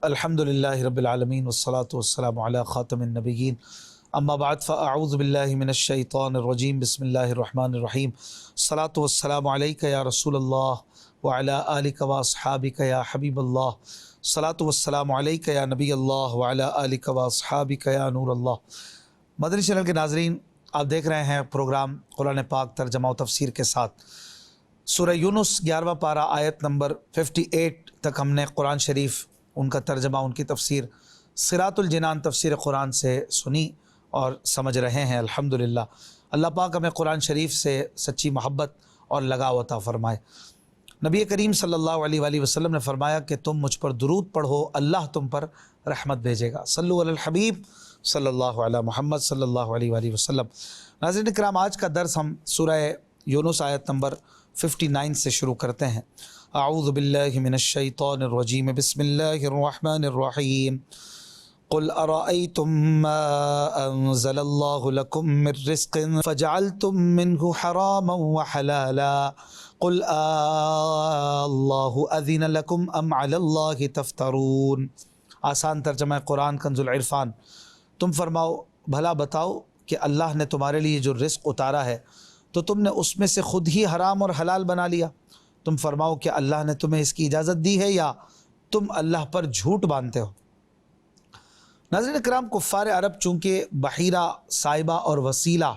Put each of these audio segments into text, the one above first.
الحمدللہ رب العالمین والصلاة والسلام علی خاتم النبیین اما بعد فاعوذ باللہ من الشیطان الرجیم بسم اللہ الرحمن الرحیم الصلاة والسلام علیک یا رسول اللہ وعلی آلک واصحابک یا حبیب اللہ الصلاة والسلام علیک یا نبی اللہ وعلی آلک واصحابک یا نور اللہ۔ مدنی چینل کے ناظرین، آپ دیکھ رہے ہیں پروگرام قرآن پاک ترجمہ و تفسیر کے ساتھ۔ سورہ یونس 11واں پارہ آیت نمبر 58 تک ہم نے قرآن شریف، ان کا ترجمہ، ان کی تفسیر صراط الجنان تفسیر قرآن سے سنی اور سمجھ رہے ہیں الحمدللہ۔ اللہ پاک ہمیں قرآن شریف سے سچی محبت اور لگاؤ عطا فرمائے۔ نبی کریم صلی اللہ علیہ وآلہ وسلم نے فرمایا کہ تم مجھ پر درود پڑھو، اللہ تم پر رحمت بھیجے گا۔ صلو علی الحبیب صلی اللہ علی محمد صلی اللہ علیہ وآلہ وسلم۔ ناظرین کرام، آج کا درس ہم سورہ یونس آیت نمبر 59 سے شروع کرتے ہیں۔ اعوذ باللہ من الشیطان الرجیم بسم اللہ الرحمن الرحیم۔ قل ارأیتم ما انزل اللہ لکم من رزق فجعلتم منہ حراما وحلالا قل اللہ اذن لکم ام علی اللہ تفترون۔ آسان ترجمہ قرآن کنز العرفان۔ تم فرماؤ، بھلا بتاؤ کہ اللہ نے تمہارے لیے جو رزق اتارا ہے تو تم نے اس میں سے خود ہی حرام اور حلال بنا لیا۔ تم فرماؤ کہ اللہ نے تمہیں اس کی اجازت دی ہے یا تم اللہ پر جھوٹ باندھتے ہو۔ ناظرین کرام، کفار عرب چونکہ بحیرہ، صائبہ اور وسیلہ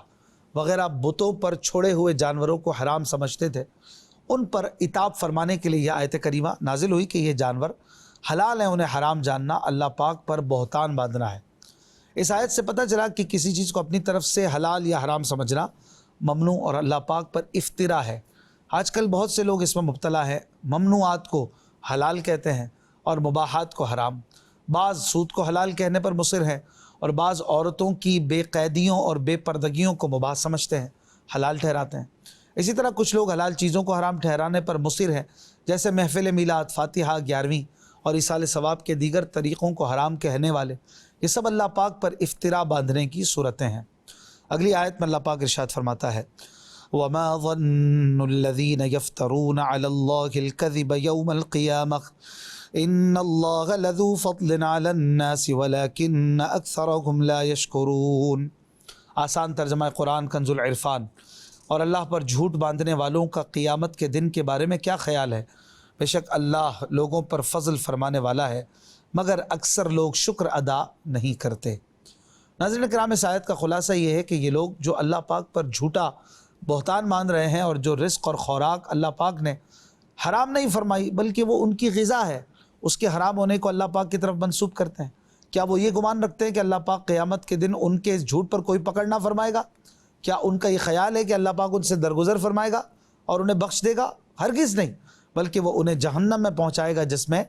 وغیرہ بتوں پر چھوڑے ہوئے جانوروں کو حرام سمجھتے تھے، ان پر عتاب فرمانے کے لیے یہ آیت کریمہ نازل ہوئی کہ یہ جانور حلال ہیں، انہیں حرام جاننا اللہ پاک پر بہتان باندھنا ہے۔ اس آیت سے پتہ چلا کہ کسی چیز کو اپنی طرف سے حلال یا حرام سمجھنا ممنوع اور اللہ پاک پر افترا ہے۔ آج کل بہت سے لوگ اس میں مبتلا ہے، ممنوعات کو حلال کہتے ہیں اور مباحات کو حرام۔ بعض سود کو حلال کہنے پر مصر ہیں اور بعض عورتوں کی بے قیدیوں اور بے پردگیوں کو مباح سمجھتے ہیں، حلال ٹھہراتے ہیں۔ اسی طرح کچھ لوگ حلال چیزوں کو حرام ٹھہرانے پر مصر ہیں، جیسے محفل میلاد، فاتحہ 11ویں اور ایصال ثواب کے دیگر طریقوں کو حرام کہنے والے۔ یہ سب اللہ پاک پر افترا باندھنے کی صورتیں ہیں۔ اگلی آیت میں اللہ پاک ارشاد فرماتا ہے، وَمَا ظَنُّ الَّذِينَ يَفْتَرُونَ عَلَى اللَّهِ الْكَذِبَ يَوْمَ الْقِيَامَةِ إِنَّ اللَّهَ لَذُو فَضْلٍ عَلَى النَّاسِ وَلَكِنَّ أَكْثَرَهُمْ لَا يَشْكُرُونَ۔ آسان ترجمہ قرآن کنز العرفان۔ اور اللہ پر جھوٹ باندھنے والوں کا قیامت کے دن کے بارے میں کیا خیال ہے؟ بے شک اللہ لوگوں پر فضل فرمانے والا ہے، مگر اکثر لوگ شکر ادا نہیں کرتے۔ ناظرین کرام، اس آیت کا خلاصہ یہ ہے کہ یہ لوگ جو اللہ پاک پر جھوٹا بہتان مان رہے ہیں اور جو رزق اور خوراک اللہ پاک نے حرام نہیں فرمائی بلکہ وہ ان کی غذا ہے، اس کے حرام ہونے کو اللہ پاک کی طرف منسوب کرتے ہیں، کیا وہ یہ گمان رکھتے ہیں کہ اللہ پاک قیامت کے دن ان کے اس جھوٹ پر کوئی پکڑ نہ فرمائے گا؟ کیا ان کا یہ خیال ہے کہ اللہ پاک ان سے درگزر فرمائے گا اور انہیں بخش دے گا؟ ہرگز نہیں، بلکہ وہ انہیں جہنم میں پہنچائے گا جس میں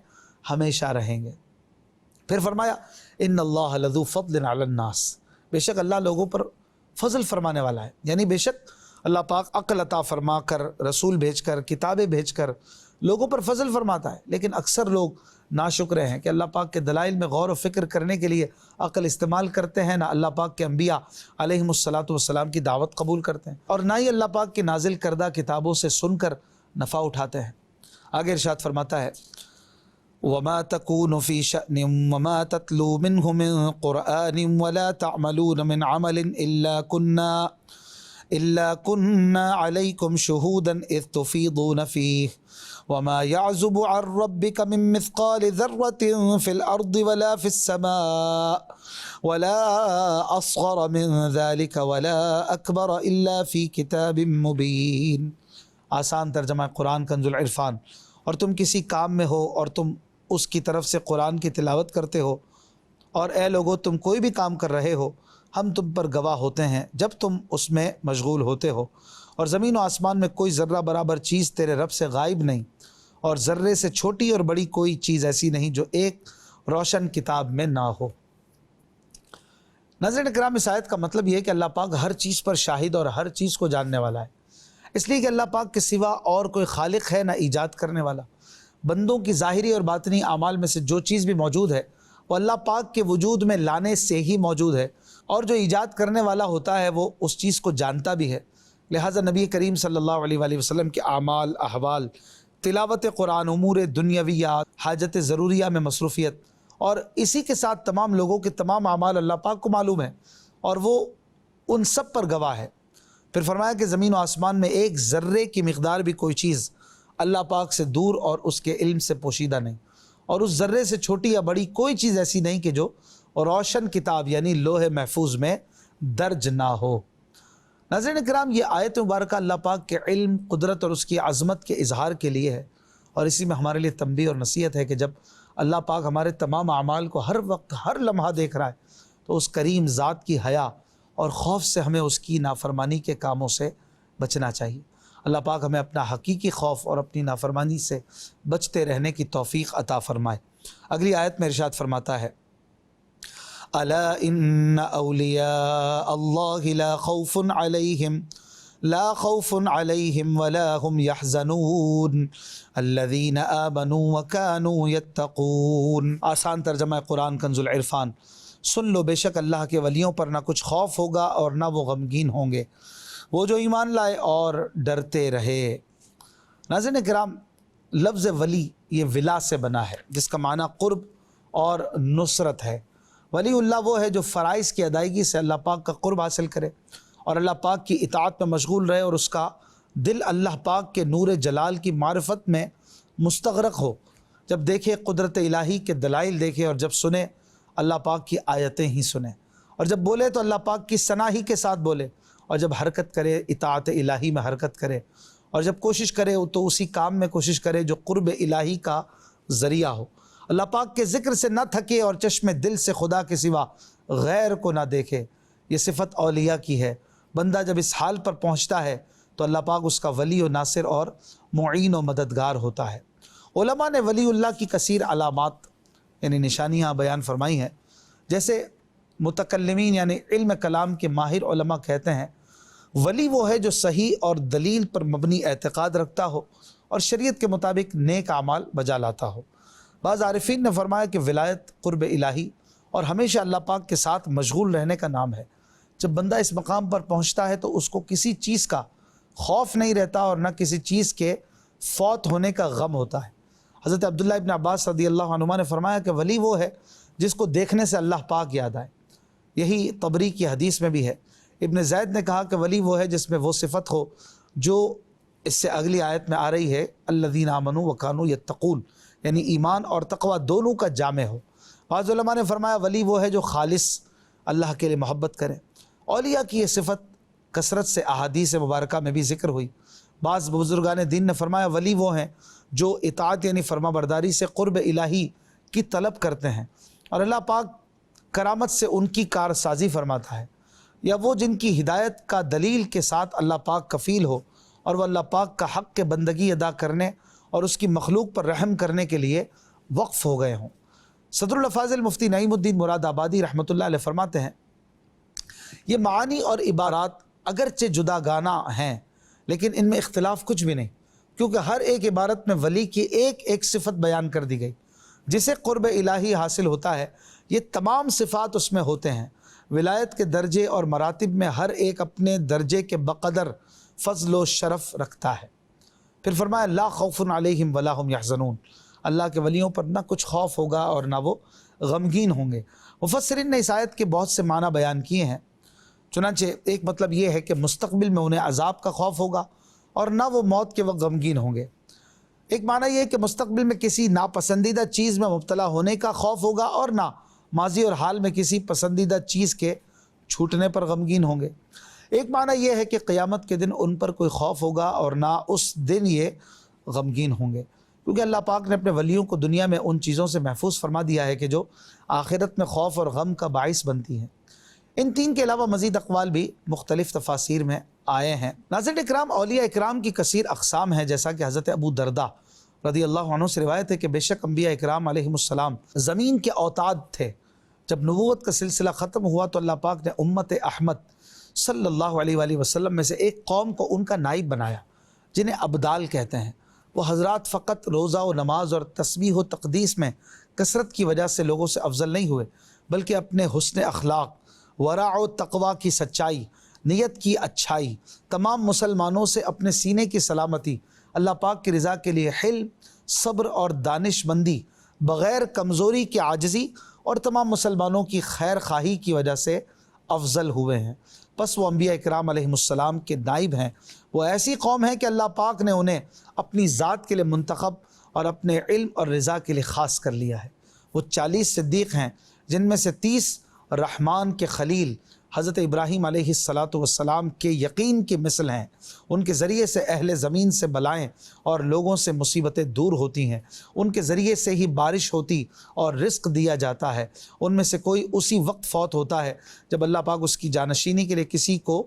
ہمیشہ رہیں گے۔ پھر فرمایا، ان اللہ لذو فضل علی الناس، بے شک اللہ لوگوں پر فضل فرمانے والا ہے، یعنی بے شک اللہ پاک عقل عطا فرما کر، رسول بھیج کر، کتابیں بھیج کر لوگوں پر فضل فرماتا ہے، لیکن اکثر لوگ ناشکرے ہیں کہ اللہ پاک کے دلائل میں غور و فکر کرنے کے لیے عقل استعمال کرتے ہیں، نہ اللہ پاک کے انبیاء علیہم الصلاۃ والسلام کی دعوت قبول کرتے ہیں، اور نہ ہی اللہ پاک کی نازل کردہ کتابوں سے سن کر نفع اٹھاتے ہیں۔ آگے ارشاد فرماتا ہے، وَمَا تَكُونُ فِي شَأْنٍ وَمَا تَتْلُو مِنْهُ مِنْ قُرْآنٍ وَلَا تَعْمَلُونَ مِنْ عَمَلٍ إِلَّا كُنَّا عَلَيْكُمْ شُهُودًا إِذْ تُفِيضُونَ فِيهِ وَمَا يَعْزُبُ عَنْ رَبِّكَ مِنْ مِثْقَالِ ذَرَّةٍ فِي الْأَرْضِ وَلَا فِي السَّمَاءِ وَلَا أَصْغَرَ مِنْ ذَلِكَ وَلَا أَكْبَرَ إِلَّا فِي كِتَابٍ مُبِينٍ۔ آسان ترجمہ قرآن کنز العرفان۔ اور تم کسی کام میں ہو اور تم اس کی طرف سے قرآن کی تلاوت کرتے ہو، اور اے لوگو تم کوئی بھی کام کر رہے ہو، ہم تم پر گواہ ہوتے ہیں جب تم اس میں مشغول ہوتے ہو، اور زمین و آسمان میں کوئی ذرہ برابر چیز تیرے رب سے غائب نہیں، اور ذرے سے چھوٹی اور بڑی کوئی چیز ایسی نہیں جو ایک روشن کتاب میں نہ ہو۔ ناظرین کرام، اس آیت کا مطلب یہ ہے کہ اللہ پاک ہر چیز پر شاہد اور ہر چیز کو جاننے والا ہے، اس لیے کہ اللہ پاک کے سوا اور کوئی خالق ہے نہ ایجاد کرنے والا۔ بندوں کی ظاہری اور باطنی اعمال میں سے جو چیز بھی موجود ہے وہ اللہ پاک کے وجود میں لانے سے ہی موجود ہے، اور جو ایجاد کرنے والا ہوتا ہے وہ اس چیز کو جانتا بھی ہے۔ لہٰذا نبی کریم صلی اللہ علیہ وآلہ وسلم کے اعمال، احوال، تلاوت قرآن، امور دنیاویہ، حاجت ضروریہ میں مصروفیت اور اسی کے ساتھ تمام لوگوں کے تمام اعمال اللہ پاک کو معلوم ہے اور وہ ان سب پر گواہ ہے۔ پھر فرمایا کہ زمین و آسمان میں ایک ذرے کی مقدار بھی کوئی چیز اللہ پاک سے دور اور اس کے علم سے پوشیدہ نہیں، اور اس ذرے سے چھوٹی یا بڑی کوئی چیز ایسی نہیں کہ جو روشن کتاب یعنی لوح محفوظ میں درج نہ ہو۔ ناظرین کرام، یہ آیت مبارکہ اللہ پاک کے علم، قدرت اور اس کی عظمت کے اظہار کے لیے ہے، اور اسی میں ہمارے لیے تنبیہ اور نصیحت ہے کہ جب اللہ پاک ہمارے تمام اعمال کو ہر وقت ہر لمحہ دیکھ رہا ہے تو اس کریم ذات کی حیا اور خوف سے ہمیں اس کی نافرمانی کے کاموں سے بچنا چاہیے۔ اللہ پاک ہمیں اپنا حقیقی خوف اور اپنی نافرمانی سے بچتے رہنے کی توفیق عطا فرمائے۔ اگلی آیت میں ارشاد فرماتا ہے، الا ان اولیاء اللہ لا خوف علیہم ولا هم يحزنون الذین آمنوا وكانوا يتقون۔ آسان ترجمہ قرآن کنز العرفان۔ سن لو، بے شک اللہ کے ولیوں پر نہ کچھ خوف ہوگا اور نہ وہ غمگین ہوں گے، وہ جو ایمان لائے اور ڈرتے رہے۔ ناظرین کرام، لفظ ولی یہ ولا سے بنا ہے جس کا معنی قرب اور نصرت ہے۔ ولی اللہ وہ ہے جو فرائض کی ادائیگی سے اللہ پاک کا قرب حاصل کرے اور اللہ پاک کی اطاعت میں مشغول رہے، اور اس کا دل اللہ پاک کے نور جلال کی معرفت میں مستغرق ہو۔ جب دیکھے قدرت الہی کے دلائل دیکھے، اور جب سنے اللہ پاک کی آیتیں ہی سنے، اور جب بولے تو اللہ پاک کی ثنا ہی کے ساتھ بولے، اور جب حرکت کرے اطاعت الہی میں حرکت کرے، اور جب کوشش کرے تو اسی کام میں کوشش کرے جو قرب الہی کا ذریعہ ہو۔ اللہ پاک کے ذکر سے نہ تھکے اور چشم دل سے خدا کے سوا غیر کو نہ دیکھے۔ یہ صفت اولیاء کی ہے۔ بندہ جب اس حال پر پہنچتا ہے تو اللہ پاک اس کا ولی و ناصر اور معین و مددگار ہوتا ہے۔ علماء نے ولی اللہ کی کثیر علامات یعنی نشانیاں بیان فرمائی ہیں، جیسے متکلمین یعنی علم کلام کے ماہر علماء کہتے ہیں ولی وہ ہے جو صحیح اور دلیل پر مبنی اعتقاد رکھتا ہو اور شریعت کے مطابق نیک اعمال بجا لاتا ہو۔ بعض عارفین نے فرمایا کہ ولایت قرب الہی اور ہمیشہ اللہ پاک کے ساتھ مشغول رہنے کا نام ہے۔ جب بندہ اس مقام پر پہنچتا ہے تو اس کو کسی چیز کا خوف نہیں رہتا اور نہ کسی چیز کے فوت ہونے کا غم ہوتا ہے۔ حضرت عبداللہ ابن عباس رضی اللہ عنہما نے فرمایا کہ ولی وہ ہے جس کو دیکھنے سے اللہ پاک یاد آئے۔ یہی طبری کی حدیث میں بھی ہے۔ ابن زید نے کہا کہ ولی وہ ہے جس میں وہ صفت ہو جو اس سے اگلی آیت میں آ رہی ہے، الذین آمنوا وکانوا یتقون، یعنی ایمان اور تقوی دونوں کا جامع ہو۔ بعض علماء نے فرمایا ولی وہ ہے جو خالص اللہ کے لیے محبت کرے۔ اولیاء کی یہ صفت کثرت سے احادیث مبارکہ میں بھی ذکر ہوئی۔ بعض بزرگان دین نے فرمایا ولی وہ ہیں جو اطاعت یعنی فرما برداری سے قرب الہی کی طلب کرتے ہیں اور اللہ پاک کرامت سے ان کی کارسازی فرماتا ہے، یا وہ جن کی ہدایت کا دلیل کے ساتھ اللہ پاک کفیل ہو اور وہ اللہ پاک کا حق کے بندگی ادا کرنے اور اس کی مخلوق پر رحم کرنے کے لیے وقف ہو گئے ہوں۔ صدر الافاضل مفتی نعیم الدین مراد آبادی رحمۃ اللہ علیہ فرماتے ہیں یہ معانی اور عبارات اگرچہ جدا گانا ہیں لیکن ان میں اختلاف کچھ بھی نہیں، کیونکہ ہر ایک عبارت میں ولی کی ایک ایک صفت بیان کر دی گئی۔ جسے قرب الہی حاصل ہوتا ہے یہ تمام صفات اس میں ہوتے ہیں۔ ولایت کے درجے اور مراتب میں ہر ایک اپنے درجے کے بقدر فضل و شرف رکھتا ہے۔ پھر فرمایا لا خوف علیہم ولا هم یحزنون، اللہ کے ولیوں پر نہ کچھ خوف ہوگا اور نہ وہ غمگین ہوں گے۔ مفسرین نے اس آیت کے بہت سے معنی بیان کیے ہیں، چنانچہ ایک مطلب یہ ہے کہ مستقبل میں انہیں عذاب کا خوف ہوگا اور نہ وہ موت کے وقت غمگین ہوں گے۔ ایک معنی یہ ہے کہ مستقبل میں کسی ناپسندیدہ چیز میں مبتلا ہونے کا خوف ہوگا اور نہ ماضی اور حال میں کسی پسندیدہ چیز کے چھوٹنے پر غمگین ہوں گے۔ ایک معنی یہ ہے کہ قیامت کے دن ان پر کوئی خوف ہوگا اور نہ اس دن یہ غمگین ہوں گے، کیونکہ اللہ پاک نے اپنے ولیوں کو دنیا میں ان چیزوں سے محفوظ فرما دیا ہے کہ جو آخرت میں خوف اور غم کا باعث بنتی ہیں۔ ان تین کے علاوہ مزید اقوال بھی مختلف تفاسیر میں آئے ہیں۔ ناظرین اکرام، اولیاء اکرام کی کثیر اقسام ہیں، جیسا کہ حضرت ابو درداء رضی اللہ عنہ سے روایت ہے کہ بے شک انبیاء اکرام علیہم السلام زمین کے اوتاد تھے۔ جب نبوت کا سلسلہ ختم ہوا تو اللہ پاک نے امت احمد صلی اللہ علیہ وآلہ وسلم میں سے ایک قوم کو ان کا نائب بنایا جنہیں ابدال کہتے ہیں۔ وہ حضرات فقط روزہ و نماز اور تسبیح و تقدیس میں کثرت کی وجہ سے لوگوں سے افضل نہیں ہوئے، بلکہ اپنے حسن اخلاق، ورع و تقوی کی سچائی، نیت کی اچھائی، تمام مسلمانوں سے اپنے سینے کی سلامتی، اللہ پاک کی رضا کے لیے حلم، صبر اور دانش مندی، بغیر کمزوری کی عاجزی اور تمام مسلمانوں کی خیر خواہی کی وجہ سے افضل ہوئے ہیں۔ پس وہ انبیاء اکرام علیہم السلام کے نائب ہیں۔ وہ ایسی قوم ہے کہ اللہ پاک نے انہیں اپنی ذات کے لیے منتخب اور اپنے علم اور رضا کے لیے خاص کر لیا ہے۔ وہ 40 صدیق ہیں جن میں سے 30 رحمان کے خلیل حضرت ابراہیم علیہ السلام کے یقین کی مثل ہیں۔ ان کے ذریعے سے اہل زمین سے بلائیں اور لوگوں سے مصیبتیں دور ہوتی ہیں۔ ان کے ذریعے سے ہی بارش ہوتی اور رزق دیا جاتا ہے۔ ان میں سے کوئی اسی وقت فوت ہوتا ہے جب اللہ پاک اس کی جانشینی کے لیے کسی کو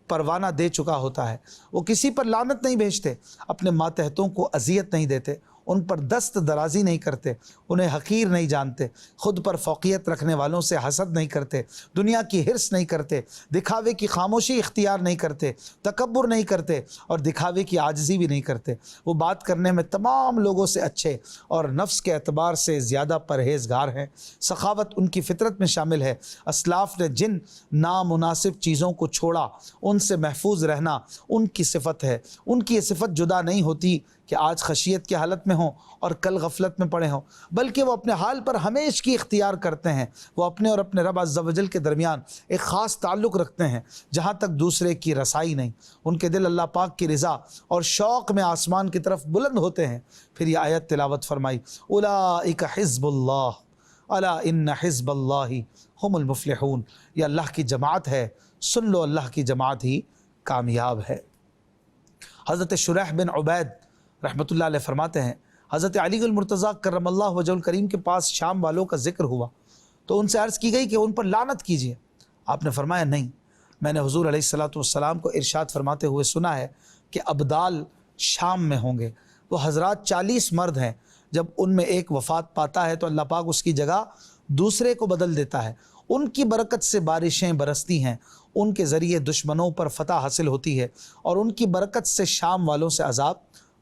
پروانہ دے چکا ہوتا ہے۔ وہ کسی پر لعنت نہیں بھیجتے، اپنے ماتحتوں کو اذیت نہیں دیتے، ان پر دست درازی نہیں کرتے، انہیں حقیر نہیں جانتے، خود پر فوقیت رکھنے والوں سے حسد نہیں کرتے، دنیا کی حرص نہیں کرتے، دکھاوے کی خاموشی اختیار نہیں کرتے، تکبر نہیں کرتے اور دکھاوے کی عاجزی بھی نہیں کرتے۔ وہ بات کرنے میں تمام لوگوں سے اچھے اور نفس کے اعتبار سے زیادہ پرہیزگار ہیں۔ سخاوت ان کی فطرت میں شامل ہے۔ اسلاف نے جن نامناسب چیزوں کو چھوڑا ان سے محفوظ رہنا ان کی صفت ہے۔ ان کی یہ صفت جدا نہیں ہوتی کہ آج خشیت کی حالت میں ہوں اور کل غفلت میں پڑے ہوں، بلکہ وہ اپنے حال پر ہمیشگی اختیار کرتے ہیں۔ وہ اپنے اور اپنے رب عز و جل کے درمیان ایک خاص تعلق رکھتے ہیں جہاں تک دوسرے کی رسائی نہیں۔ ان کے دل اللہ پاک کی رضا اور شوق میں آسمان کی طرف بلند ہوتے ہیں۔ پھر یہ آیت تلاوت فرمائی، اولئک حزب اللہ الا ان حزب اللہ هم المفلحون۔ یہ اللہ کی جماعت ہے، سن لو اللہ کی جماعت ہی کامیاب ہے۔ حضرت شریح بن عبید رحمۃ اللہ علیہ فرماتے ہیں، حضرت علی المرتضیٰ کرم اللہ وجہ الکریم کے پاس شام والوں کا ذکر ہوا تو ان سے عرض کی گئی کہ ان پر لعنت کیجیے۔ آپ نے فرمایا نہیں، میں نے حضور علیہ السلام کو ارشاد فرماتے ہوئے سنا ہے کہ ابدال شام میں ہوں گے۔ وہ حضرات 40 مرد ہیں، جب ان میں ایک وفات پاتا ہے تو اللہ پاک اس کی جگہ دوسرے کو بدل دیتا ہے۔ ان کی برکت سے بارشیں برستی ہیں، ان کے ذریعے دشمنوں پر فتح حاصل ہوتی ہے اور ان کی برکت سے شام والوں سے عذاب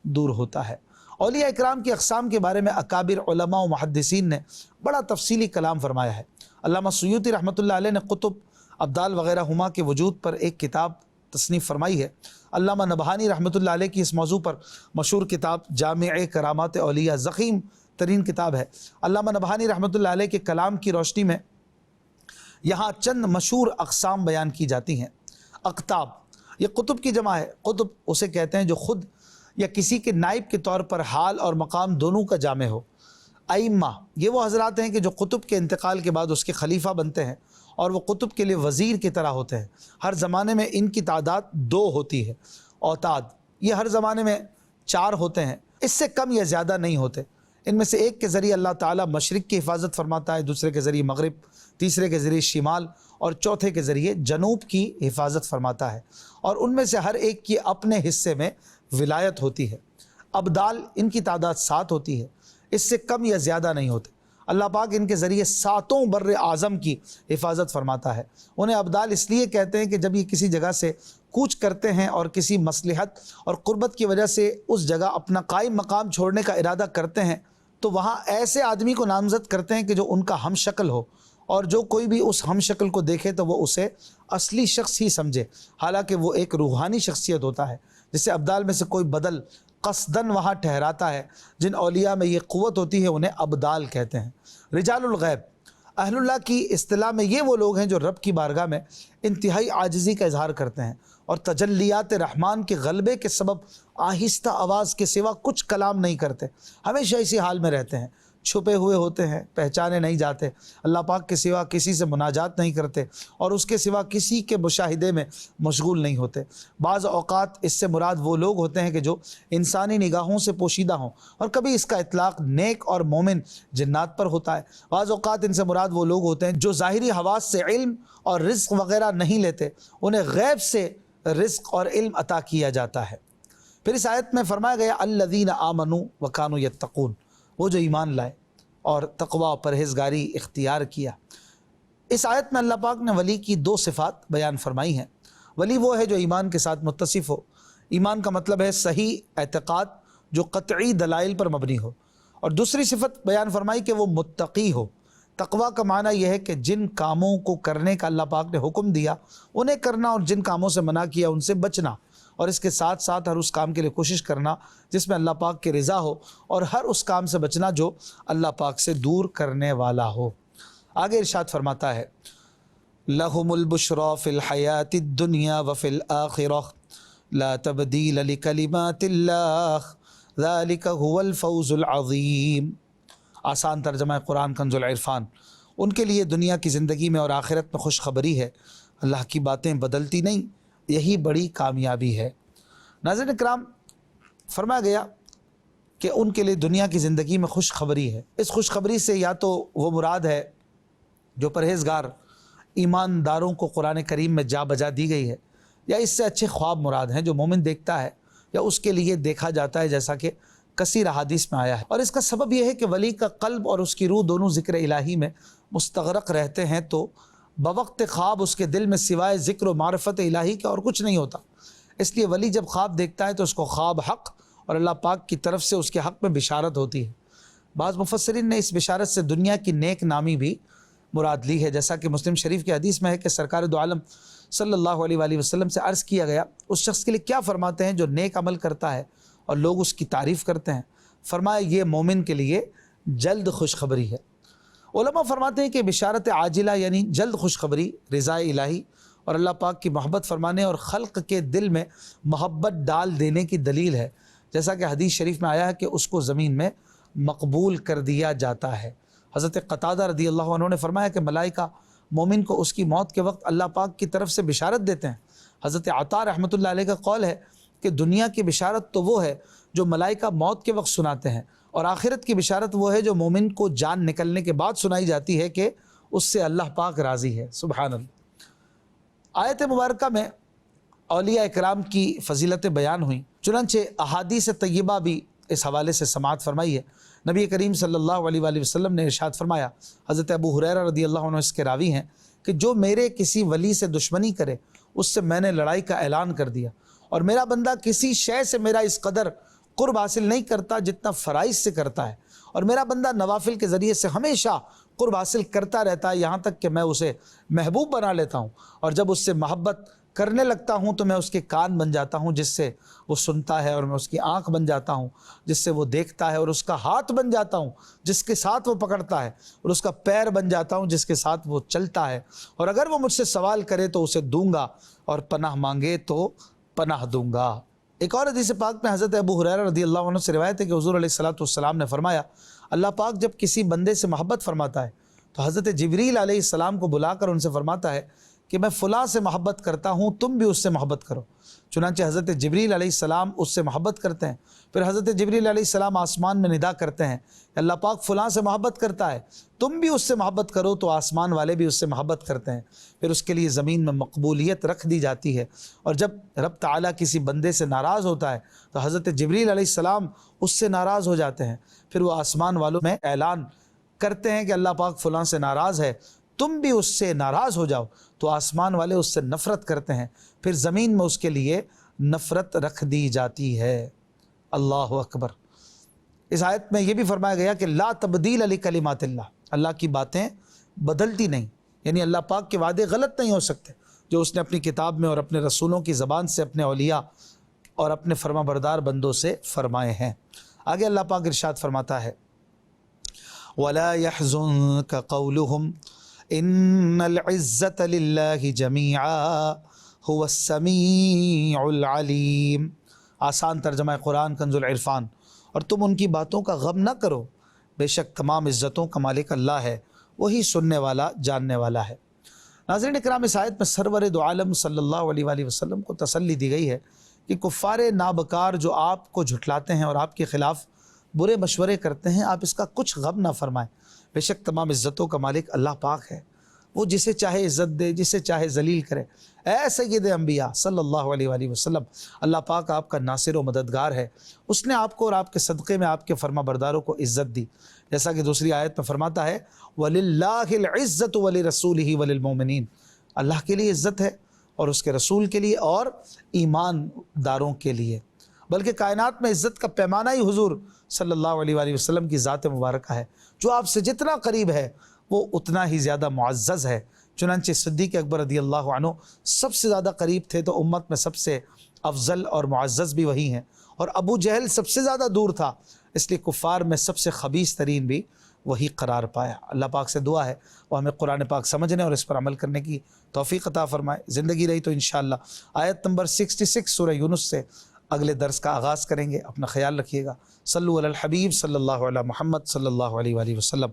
دور ہوتا ہے۔ اولیاء اکرام کی اقسام کے بارے میں اکابر علماء و محدثین نے بڑا تفصیلی کلام فرمایا ہے۔ علامہ سیوطی رحمۃ اللہ علیہ نے قطب، ابدال وغیرہ ہما کے وجود پر ایک کتاب تصنیف فرمائی ہے۔ علامہ نبہانی رحمۃ اللہ علیہ کی اس موضوع پر مشہور کتاب جامع کرامات اولیاء ضخیم ترین کتاب ہے۔ علامہ نبہانی رحمۃ اللہ علیہ کے کلام کی روشنی میں یہاں چند مشہور اقسام بیان کی جاتی ہیں۔ اقطاب، یہ قطب کی جمع ہے۔ قطب اسے کہتے ہیں جو خود یا کسی کے نائب کے طور پر حال اور مقام دونوں کا جامع ہو۔ ائمہ، یہ وہ حضرات ہیں کہ جو قطب کے انتقال کے بعد اس کے خلیفہ بنتے ہیں اور وہ قطب کے لیے وزیر کی طرح ہوتے ہیں۔ ہر زمانے میں ان کی تعداد 2 ہوتی ہے۔ اوتاد، یہ ہر زمانے میں 4 ہوتے ہیں، اس سے کم یا زیادہ نہیں ہوتے۔ ان میں سے ایک کے ذریعے اللہ تعالیٰ مشرق کی حفاظت فرماتا ہے، دوسرے کے ذریعے مغرب، تیسرے کے ذریعے شمال اور چوتھے کے ذریعے جنوب کی حفاظت فرماتا ہے، اور ان میں سے ہر ایک کی اپنے حصے میں ولایت ہوتی ہے۔ ابدال، ان کی تعداد 7 ہوتی ہے، اس سے کم یا زیادہ نہیں ہوتے۔ اللہ پاک ان کے ذریعے 7 بر اعظم کی حفاظت فرماتا ہے۔ انہیں ابدال اس لیے کہتے ہیں کہ جب یہ کسی جگہ سے کوچ کرتے ہیں اور کسی مصلحت اور قربت کی وجہ سے اس جگہ اپنا قائم مقام چھوڑنے کا ارادہ کرتے ہیں تو وہاں ایسے آدمی کو نامزد کرتے ہیں کہ جو ان کا ہم شکل ہو، اور جو کوئی بھی اس ہم شکل کو دیکھے تو وہ اسے اصلی شخص ہی سمجھے، حالانکہ وہ ایک روحانی شخصیت ہوتا ہے، جسے ابدال میں سے کوئی بدل قصدن وہاں ٹھہراتا ہے۔ جن اولیاء میں یہ قوت ہوتی ہے انہیں ابدال کہتے ہیں۔ رجال الغیب، اہل اللہ کی اصطلاح میں یہ وہ لوگ ہیں جو رب کی بارگاہ میں انتہائی عاجزی کا اظہار کرتے ہیں اور تجلیات رحمان کے غلبے کے سبب آہستہ آواز کے سوا کچھ کلام نہیں کرتے، ہمیشہ اسی حال میں رہتے ہیں، چھپے ہوئے ہوتے ہیں، پہچانے نہیں جاتے، اللہ پاک کے سوا کسی سے مناجات نہیں کرتے اور اس کے سوا کسی کے مشاہدے میں مشغول نہیں ہوتے۔ بعض اوقات اس سے مراد وہ لوگ ہوتے ہیں کہ جو انسانی نگاہوں سے پوشیدہ ہوں، اور کبھی اس کا اطلاق نیک اور مومن جنات پر ہوتا ہے۔ بعض اوقات ان سے مراد وہ لوگ ہوتے ہیں جو ظاہری حواس سے علم اور رزق وغیرہ نہیں لیتے، انہیں غیب سے رزق اور علم عطا کیا جاتا ہے۔ پھر اس آیت میں فرمایا گیا الذین آمنوا وکانوا یتقون، وہ جو ایمان لائے اور تقوی و پرہیزگاری اختیار کیا۔ اس آیت میں اللہ پاک نے ولی کی 2 صفات بیان فرمائی ہیں۔ ولی وہ ہے جو ایمان کے ساتھ متصف ہو۔ ایمان کا مطلب ہے صحیح اعتقاد جو قطعی دلائل پر مبنی ہو، اور دوسری صفت بیان فرمائی کہ وہ متقی ہو۔ تقوی کا معنی یہ ہے کہ جن کاموں کو کرنے کا اللہ پاک نے حکم دیا انہیں کرنا، اور جن کاموں سے منع کیا ان سے بچنا، اور اس کے ساتھ ساتھ ہر اس کام کے لیے کوشش کرنا جس میں اللہ پاک کی رضا ہو، اور ہر اس کام سے بچنا جو اللہ پاک سے دور کرنے والا ہو۔ آگے ارشاد فرماتا ہے لَهُمُ الْبُشْرَى فِي الْحَيَاةِ الدُّنْيَا وَفِي الْآخِرَةِ لَا تَبْدِيلَ لِكَلِمَاتِ اللَّهِ ذَلِكَ هُوَ الْفَوْزُ الْعَظِيمُ۔ آسان ترجمہ قرآن کنز العرفان۔ ان کے لیے دنیا کی زندگی میں اور آخرت میں خوشخبری ہے، اللہ کی باتیں بدلتی نہیں، یہی بڑی کامیابی ہے۔ ناظرین کرام، فرمایا گیا کہ ان کے لیے دنیا کی زندگی میں خوشخبری ہے۔ اس خوشخبری سے یا تو وہ مراد ہے جو پرہیزگار ایمانداروں کو قرآن کریم میں جا بجا دی گئی ہے، یا اس سے اچھے خواب مراد ہیں جو مومن دیکھتا ہے یا اس کے لیے دیکھا جاتا ہے، جیسا کہ کثیر احادیث میں آیا ہے۔ اور اس کا سبب یہ ہے کہ ولی کا قلب اور اس کی روح دونوں ذکر الہی میں مستغرق رہتے ہیں، تو بوقت خواب اس کے دل میں سوائے ذکر و معرفت الہی کے اور کچھ نہیں ہوتا۔ اس لیے ولی جب خواب دیکھتا ہے تو اس کو خواب حق اور اللہ پاک کی طرف سے اس کے حق میں بشارت ہوتی ہے۔ بعض مفسرین نے اس بشارت سے دنیا کی نیک نامی بھی مراد لی ہے، جیسا کہ مسلم شریف کی حدیث میں ہے کہ سرکار دو عالم صلی اللہ علیہ وآلہ وسلم سے عرض کیا گیا اس شخص کے لیے کیا فرماتے ہیں جو نیک عمل کرتا ہے اور لوگ اس کی تعریف کرتے ہیں؟ فرمایا یہ مومن کے لیے جلد خوشخبری ہے۔ علماء فرماتے ہیں کہ بشارت عاجلہ یعنی جلد خوشخبری رضا الہی اور اللہ پاک کی محبت فرمانے اور خلق کے دل میں محبت ڈال دینے کی دلیل ہے، جیسا کہ حدیث شریف میں آیا ہے کہ اس کو زمین میں مقبول کر دیا جاتا ہے۔ حضرت قتادہ رضی اللہ عنہ نے فرمایا کہ ملائکہ مومن کو اس کی موت کے وقت اللہ پاک کی طرف سے بشارت دیتے ہیں۔ حضرت عطا رحمۃ اللہ علیہ کا قول ہے کہ دنیا کی بشارت تو وہ ہے جو ملائکہ موت کے وقت سناتے ہیں، اور آخرت کی بشارت وہ ہے جو مومن کو جان نکلنے کے بعد سنائی جاتی ہے کہ اس سے اللہ پاک راضی ہے۔ سبحان اللہ۔ آیت مبارکہ میں اولیاء اکرام کی فضیلتیں بیان ہوئیں، چنانچہ احادیث طیبہ بھی اس حوالے سے سماعت فرمائی ہے۔ نبی کریم صلی اللہ علیہ وآلہ وسلم نے ارشاد فرمایا، حضرت ابو ہریرہ رضی اللہ عنہ اس کے راوی ہیں، کہ جو میرے کسی ولی سے دشمنی کرے اس سے میں نے لڑائی کا اعلان کر دیا، اور میرا بندہ کسی شے سے میرا اس قدر قرب حاصل نہیں کرتا جتنا فرائض سے کرتا ہے، اور میرا بندہ نوافل کے ذریعے سے ہمیشہ قرب حاصل کرتا رہتا ہے یہاں تک کہ میں اسے محبوب بنا لیتا ہوں، اور جب اس سے محبت کرنے لگتا ہوں تو میں اس کے کان بن جاتا ہوں جس سے وہ سنتا ہے، اور میں اس کی آنکھ بن جاتا ہوں جس سے وہ دیکھتا ہے، اور اس کا ہاتھ بن جاتا ہوں جس کے ساتھ وہ پکڑتا ہے، اور اس کا پیر بن جاتا ہوں جس کے ساتھ وہ چلتا ہے، اور اگر وہ مجھ سے سوال کرے تو اسے دوں گا، اور پناہ مانگے تو پناہ دوں گا۔ ایک اور حدیث پاک میں حضرت ابو ہریرہ رضی اللہ عنہ سے روایت ہے کہ حضور علیہ الصلوۃ والسلام نے فرمایا، اللہ پاک جب کسی بندے سے محبت فرماتا ہے تو حضرت جبریل علیہ السلام کو بلا کر ان سے فرماتا ہے کہ میں فلاں سے محبت کرتا ہوں، تم بھی اس سے محبت کرو۔ چنانچہ حضرت جبریل علیہ السلام اس سے محبت کرتے ہیں، پھر حضرت جبریل علیہ السلام آسمان میں ندا کرتے ہیں کہ اللہ پاک فلاں سے محبت کرتا ہے، تم بھی اس سے محبت کرو، تو آسمان والے بھی اس سے محبت کرتے ہیں، پھر اس کے لیے زمین میں مقبولیت رکھ دی جاتی ہے، اور جب رب تعالیٰ کسی بندے سے ناراض ہوتا ہے تو حضرت جبریل علیہ السلام اس سے ناراض ہو جاتے ہیں، پھر وہ آسمان والوں میں اعلان کرتے ہیں کہ اللہ پاک فلاں سے ناراض ہے، تم بھی اس سے ناراض ہو جاؤ، تو آسمان والے اس سے نفرت کرتے ہیں، پھر زمین میں اس کے لیے نفرت رکھ دی جاتی ہے۔ اللہ اکبر۔ اس آیت میں یہ بھی فرمایا گیا کہ لا تبدیل لکلمات اللہ، اللہ کی باتیں بدلتی نہیں، یعنی اللہ پاک کے وعدے غلط نہیں ہو سکتے جو اس نے اپنی کتاب میں اور اپنے رسولوں کی زبان سے اپنے اولیاء اور اپنے فرما بردار بندوں سے فرمائے ہیں۔ آگے اللہ پاک ارشاد فرماتا ہے وَلَا يَحْزُنْكَ قَوْلُهُمْ ان العزت للہ جمیعا هو السمیع العلیم۔ آسان ترجمہ قرآن کنز العرفان۔ اور تم ان کی باتوں کا غم نہ کرو، بے شک تمام عزتوں کا مالک اللہ ہے، وہی سننے والا جاننے والا ہے۔ ناظرین اکرام، اس آیت میں سرور دو عالم صلی اللہ علیہ وآلہ وسلم کو تسلی دی گئی ہے کہ کفار نابکار جو آپ کو جھٹلاتے ہیں اور آپ کے خلاف برے مشورے کرتے ہیں، آپ اس کا کچھ غم نہ فرمائیں، بے شک تمام عزتوں کا مالک اللہ پاک ہے، وہ جسے چاہے عزت دے، جسے چاہے ذلیل کرے۔ اے سید انبیاء صلی اللہ علیہ وآلہ وسلم، اللہ پاک آپ کا ناصر و مددگار ہے، اس نے آپ کو اور آپ کے صدقے میں آپ کے فرما برداروں کو عزت دی، جیسا کہ دوسری آیت میں فرماتا ہے وَلِلَّهِ الْعِزَّةُ وَلِرَسُولِهِ وَلِلْمُؤْمِنِينَ، اللہ کے لیے عزت ہے اور اس کے رسول کے لیے اور ایمان داروں کے لیے، بلکہ کائنات میں عزت کا پیمانہ ہی حضور صلی اللہ علیہ وآلہ وسلم کی ذات مبارکہ ہے۔ جو آپ سے جتنا قریب ہے وہ اتنا ہی زیادہ معزز ہے، چنانچہ صدیق اکبر رضی اللہ عنہ سب سے زیادہ قریب تھے تو امت میں سب سے افضل اور معزز بھی وہی ہیں، اور ابو جہل سب سے زیادہ دور تھا، اس لیے کفار میں سب سے خبیث ترین بھی وہی قرار پایا۔ اللہ پاک سے دعا ہے وہ ہمیں قرآن پاک سمجھنے اور اس پر عمل کرنے کی توفیق عطا فرمائے۔ زندگی رہی تو انشاءاللہ آیت نمبر 66 سورہ یونس سے اگلے درس کا آغاز کریں گے۔ اپنا خیال رکھیے گا۔ صلو علی الحبیب صلی اللہ علیہ محمد صلی اللہ علیہ وآلہ وسلم۔